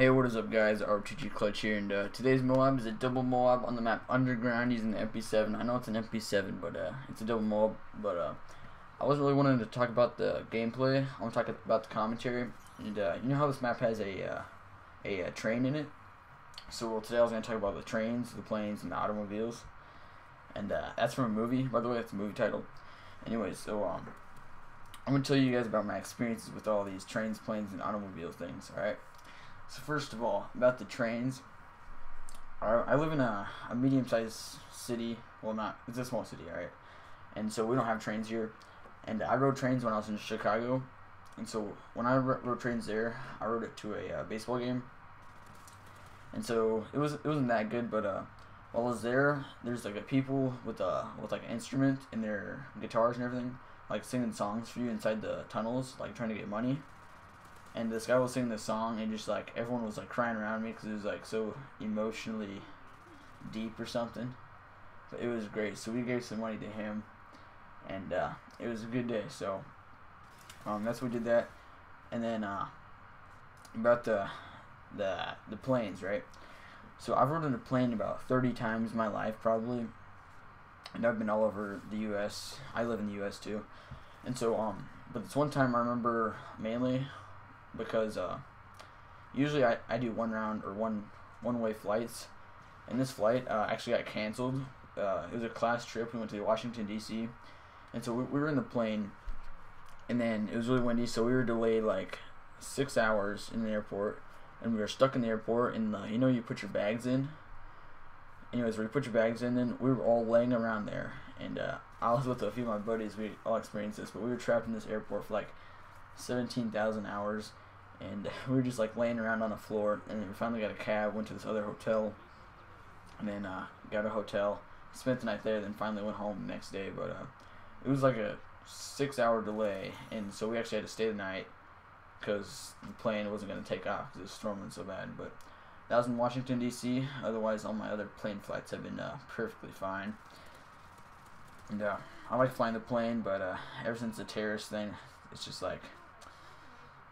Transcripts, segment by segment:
Hey, what is up, guys? RTG Clutch here, and today's MOAB is a double MOAB on the map Underground using the MP7. I know it's an MP7, but it's a double MOAB. But I wasn't really wanting to talk about the gameplay. I want to talk about the commentary. And you know how this map has a train in it? So today I was going to talk about the trains, the planes, and the automobiles. And that's from a movie, by the way. It's a movie title. Anyways, so I'm going to tell you guys about my experiences with all these trains, planes, and automobile things. All right. So first of all, about the trains, I live in a medium-sized city. Well, it's a small city, alright? And so we don't have trains here. And I rode trains when I was in Chicago. And so when I rode trains there, I rode it to a baseball game. And so it wasn't that good, but while I was there, there's like people with like an instrument in their guitars and everything, like singing songs for you inside the tunnels, like trying to get money. And this guy was singing this song, and just like everyone was like crying around me because it was like so emotionally deep or something. But it was great. So we gave some money to him, and it was a good day. So that's what we did that. And then about the planes, right? So I've rode in a plane about 30 times in my life probably, and I've been all over the U.S. I live in the U.S. too, and so but this one time I remember mainly because usually I do one way flights, and this flight actually got canceled. It was a class trip. We went to Washington D.C. and so we were in the plane, and then it was really windy, so we were delayed like 6 hours in the airport, and we were stuck in the airport. And you know, you put your bags in. Anyways, where you put your bags in, then we were all laying around there, and I was with a few of my buddies. We all experienced this, but we were trapped in this airport for like 17,000 hours, and we were just like laying around on the floor. And then we finally got a cab, went to this other hotel, and then got a hotel, spent the night there, then finally went home the next day. But it was like a 6-hour delay, and so we actually had to stay the night because the plane wasn't going to take off because it was storming so bad. But that was in Washington D.C. Otherwise, all my other plane flights have been perfectly fine. And I like flying the plane, but ever since the terrorist thing, it's just like,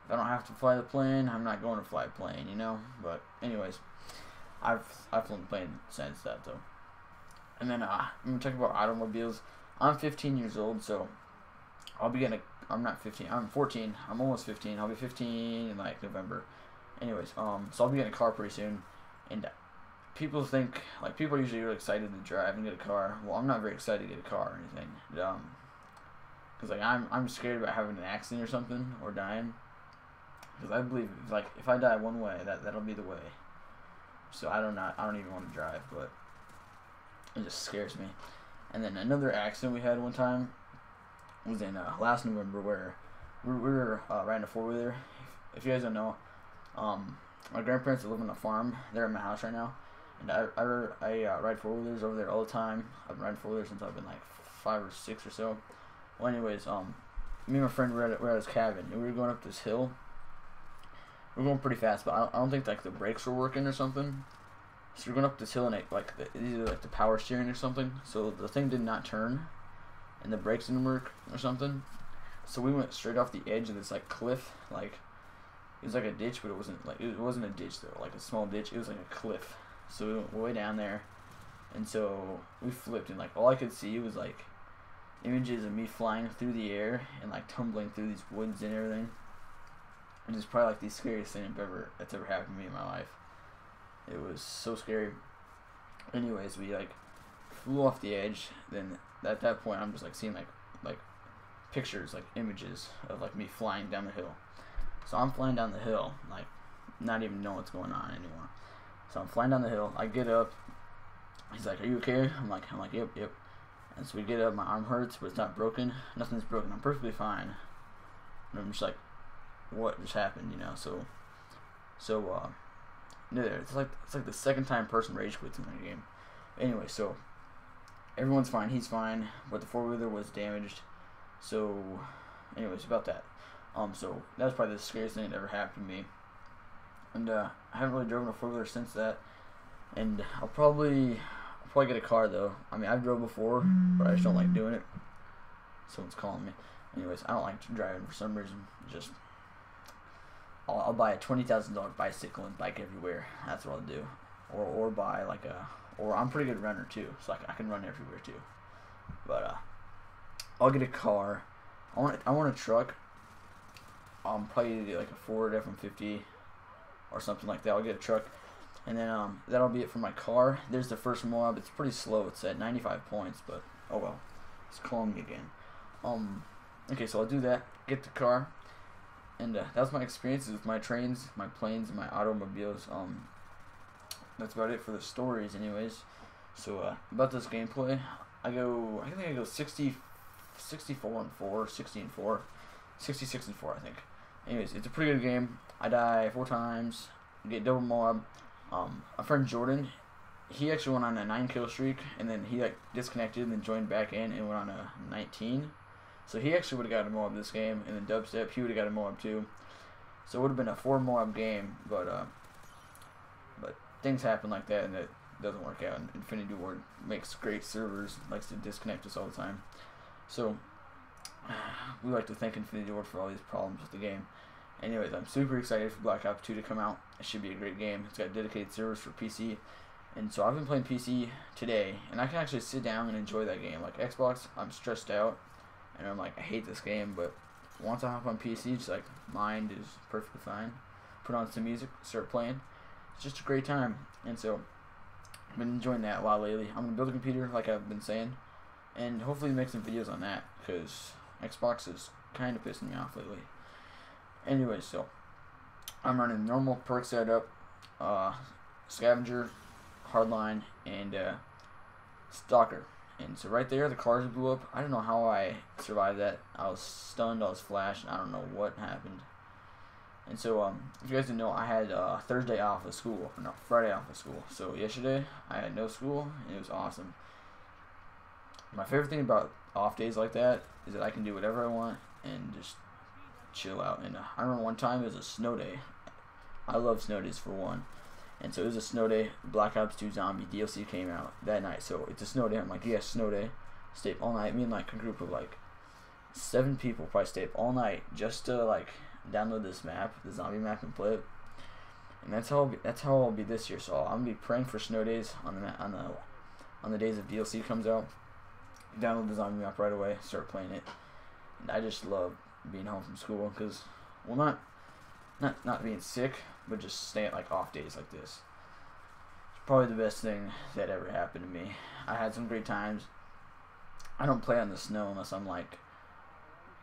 if I don't have to fly the plane, I'm not going to fly a plane, you know. But anyways, I've flown the plane since that though. And then I'm gonna talk about automobiles. I'm 15 years old, so I'll be getting I'm not 15. I'm 14. I'm almost 15. I'll be 15 in like November. Anyways, so I'll be getting a car pretty soon, and people think, like, people are usually really excited to drive and get a car. Well, I'm not very excited to get a car or anything, because like I'm scared about having an accident or something or dying. Because I believe if I die one way, that'll be the way. So I don't even want to drive, but it just scares me. And then another accident we had one time was in last November, where we were riding a 4-wheeler. If you guys don't know, my grandparents live on a farm. They're in my house right now, and I ride 4-wheelers over there all the time. I've been riding 4-wheelers since I've been like 5 or 6 or so. Well, anyways, me and my friend were at his cabin, and we were going up this hill. We were going pretty fast, but I don't think like the brakes were working or something. So we're going up this hill, and it either like the power steering or something. So the thing did not turn, and the brakes didn't work or something. So we went straight off the edge of this like cliff. Like, it was like a ditch, but it wasn't a ditch though, like a small ditch. It was like a cliff. So we went way down there, and so we flipped, and like all I could see was like images of me flying through the air and like tumbling through these woods and everything. And it's probably like the scariest thing that's ever happened to me in my life. It was so scary. Anyways, we like flew off the edge. Then at that point, I'm just like seeing like pictures, like images of like me flying down the hill. So I'm flying down the hill, like not even knowing what's going on anymore. So I'm flying down the hill. I get up. He's like, "Are you okay?" I'm like, "Yep." And so we get up. My arm hurts, but it's not broken. Nothing's broken. I'm perfectly fine. And I'm just like, what just happened, you know? So it's like the second time person rage quits in the game. Anyway, so everyone's fine. He's fine, but the 4-wheeler was damaged. So anyways, about that. So that was probably the scariest thing that ever happened to me. And I haven't really driven a 4-wheeler since that. And I'll probably get a car though. I mean, I've drove before, but I just don't like doing it. Someone's calling me. Anyways, I don't like driving for some reason. I'll buy a $20,000 bicycle and bike everywhere. That's what I'll do. Or buy like or I'm a pretty good runner too, so I can run everywhere too. But I'll get a car. I want a truck. Probably get like a Ford F-150 or something like that. I'll get a truck, and then that'll be it for my car. There's the first MOAB. It's pretty slow. It's at 95 points, but oh well. It's calling me again. Okay, so I'll do that. Get the car, and that was my experiences with my trains, my planes, and my automobiles. That's about it for the stories, anyways. So about this gameplay, I think I go 64 and 4, 60 and 4, 66 and 4, I think. Anyways, it's a pretty good game. I die 4 times, get double MOAB. A friend Jordan, he actually went on a 9-kill streak, and then he like disconnected and then joined back in and went on a 19. So he actually would have got a MOAB this game, and then Dubstep, he would have got a MOAB too. So it would have been a 4 MOAB game, but things happen like that, and it doesn't work out. And Infinity Ward makes great servers, likes to disconnect us all the time. So we like to thank Infinity Ward for all these problems with the game. Anyways, I'm super excited for Black Ops 2 to come out. It should be a great game. It's got dedicated servers for PC. And so I've been playing PC today, and I can actually sit down and enjoy that game. Like Xbox, I'm stressed out, and I'm like, I hate this game, but once I hop on PC, it's like, mind is perfectly fine. Put on some music, start playing. It's just a great time, and so I've been enjoying that a lot lately. I'm going to build a computer, like I've been saying, and hopefully make some videos on that, because Xbox is kind of pissing me off lately. Anyway, so I'm running normal perk setup, scavenger, hardline, and stalker. And so right there, the cars blew up. I don't know how I survived that. I was stunned. I was flashed. I don't know what happened. And so, if you guys didn't know, I had Thursday off of school. No, Friday off of school. So yesterday, I had no school, and it was awesome. My favorite thing about off days like that is that I can do whatever I want and just chill out. And I remember one time it was a snow day. I love snow days for one. And so it was a snow day. Black Ops 2 Zombie DLC came out that night. So it's a snow day. I'm like, yes, snow day. Stayed up all night. Me and like a group of like 7 people probably stayed up all night just to like download this map, the zombie map, and play it. And that's how I'll be this year. So I'm gonna be praying for snow days on the days of DLC comes out. Download the zombie map right away. Start playing it. And I just love being home from school because, well, not being sick, but just staying like off days like this. It's probably the best thing that ever happened to me. I had some great times. I don't play on the snow unless I'm like,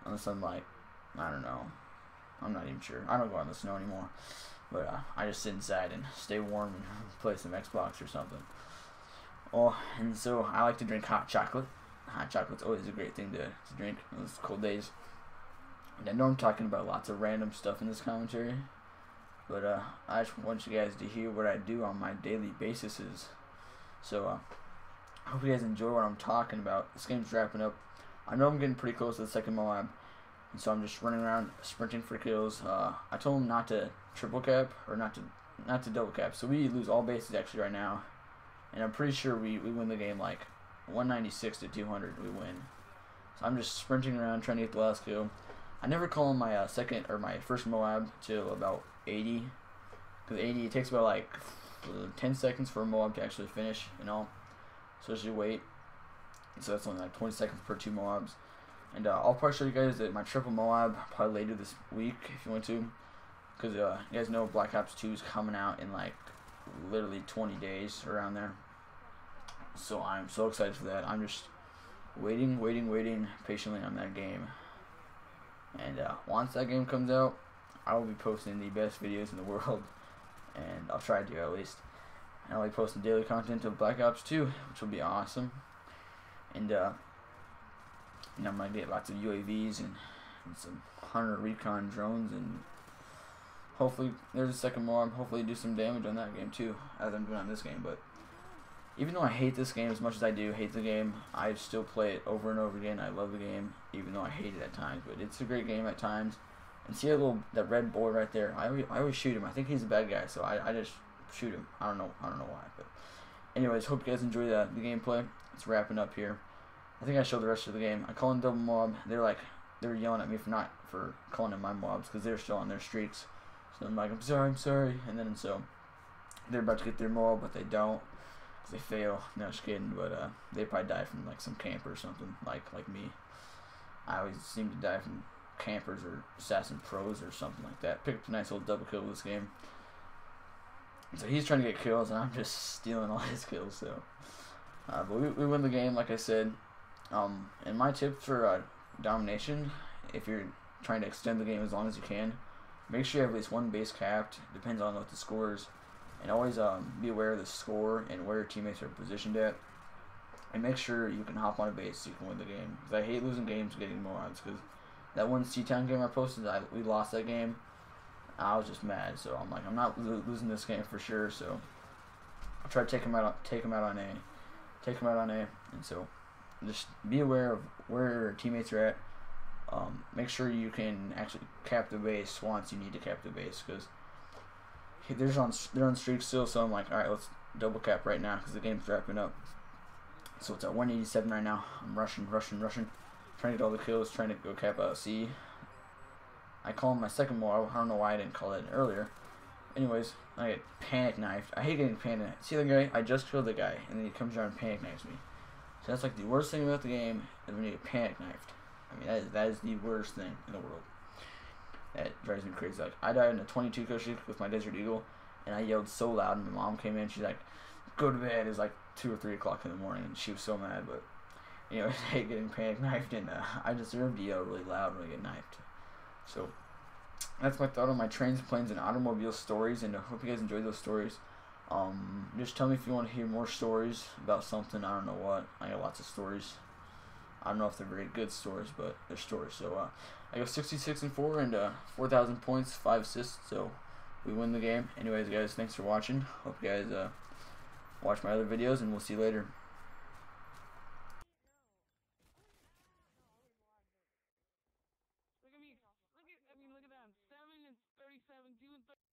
I don't know. I'm not even sure. I don't go on the snow anymore. But I just sit inside and stay warm and play some Xbox or something. Oh, and so I like to drink hot chocolate. Hot chocolate's always a great thing to drink on those cold days. And I know I'm talking about lots of random stuff in this commentary, but I just want you guys to hear what I do on my daily basis. So I hope you guys enjoy what I'm talking about. This game's wrapping up. I know I'm getting pretty close to the second MOAB, and so I'm just running around sprinting for kills. I told him not to triple cap or not to double cap, so we lose all bases actually right now, and I'm pretty sure we win the game like 196 to 200. We win. So I'm just sprinting around trying to get the last kill. I never call in my second or my first MOAB till about 80, because 80 it takes about like 10 seconds for a MOAB to actually finish, you know. So just you wait. So that's only like 20 seconds per 2 MOABs. And I'll probably show you guys that my triple MOAB probably later this week if you want to, because you guys know Black Ops 2 is coming out in like literally 20 days around there. So I'm so excited for that. I'm just waiting patiently on that game. And once that game comes out, I will be posting the best videos in the world, and I'll try to at least. And I'll be posting daily content of Black Ops 2, which will be awesome. And I might get lots of UAVs and some Hunter Recon drones, and hopefully there's a second MOAB. Hopefully do some damage on that game too, as I'm doing on this game. But even though I hate this game as much as I do hate the game, I still play it over and over again. I love the game, even though I hate it at times. But it's a great game at times. And see that red boy right there? I always shoot him. I think he's a bad guy, so I just shoot him. I don't know why. But anyways, hope you guys enjoy the gameplay. It's wrapping up here. I think I showed the rest of the game. I call in double MOAB. They were yelling at me for calling in my MOABs because they're still on their streaks. So I'm like, I'm sorry. And then so they're about to get their MOAB, but they don't. Cause they fail. No, just kidding. But they probably die from like some camper or something, like me. I always seem to die from campers or assassin pros or something like that. Picked up a nice little double kill this game. So he's trying to get kills, and I'm just stealing all his kills. So, but we win the game, like I said. And my tip for domination, if you're trying to extend the game as long as you can, make sure you have at least one base capped. Depends on what the score is, and always be aware of the score and where your teammates are positioned at. And make sure you can hop on a base so you can win the game. Because I hate losing games getting MOABs. Because that one C-Town game I posted, we lost that game. I was just mad. So I'm like, I'm not losing this game for sure. So I'll try to take him out on A. And so just be aware of where your teammates are at. Make sure you can actually cap the base once you need to cap the base. Because they're on streak still. So I'm like, all right, let's double cap right now because the game's wrapping up. So it's at 187 right now. I'm rushing. Trying to get all the kills, trying to go cap out C. I call him my second MOAB. I don't know why I didn't call that earlier. Anyways, I get panic knifed. I hate getting panic knifed. See the guy? I just killed the guy, and then he comes around and panic knifes me. So that's like the worst thing about the game is when you get panic knifed. I mean, that is the worst thing in the world. That drives me crazy. Like, I died in a 22 kill streak with my Desert Eagle, and I yelled so loud, and my mom came in. She's like, go to bed. It was like 2 or 3 o'clock in the morning, and she was so mad. But I hate getting panic knifed, and I deserve to yell really loud when I get knifed. So that's my thought on my trains, planes, and automobile stories, and I hope you guys enjoyed those stories. Just tell me if you want to hear more stories about something. I don't know what. I got lots of stories. I don't know if they're very good stories, but they're stories. So I go 66-4 and 4,000 points, 5 assists. So we win the game. Anyways, guys, thanks for watching. Hope you guys watch my other videos, and we'll see you later. Look at me. Look at them. 7 and 37, 2 and 30.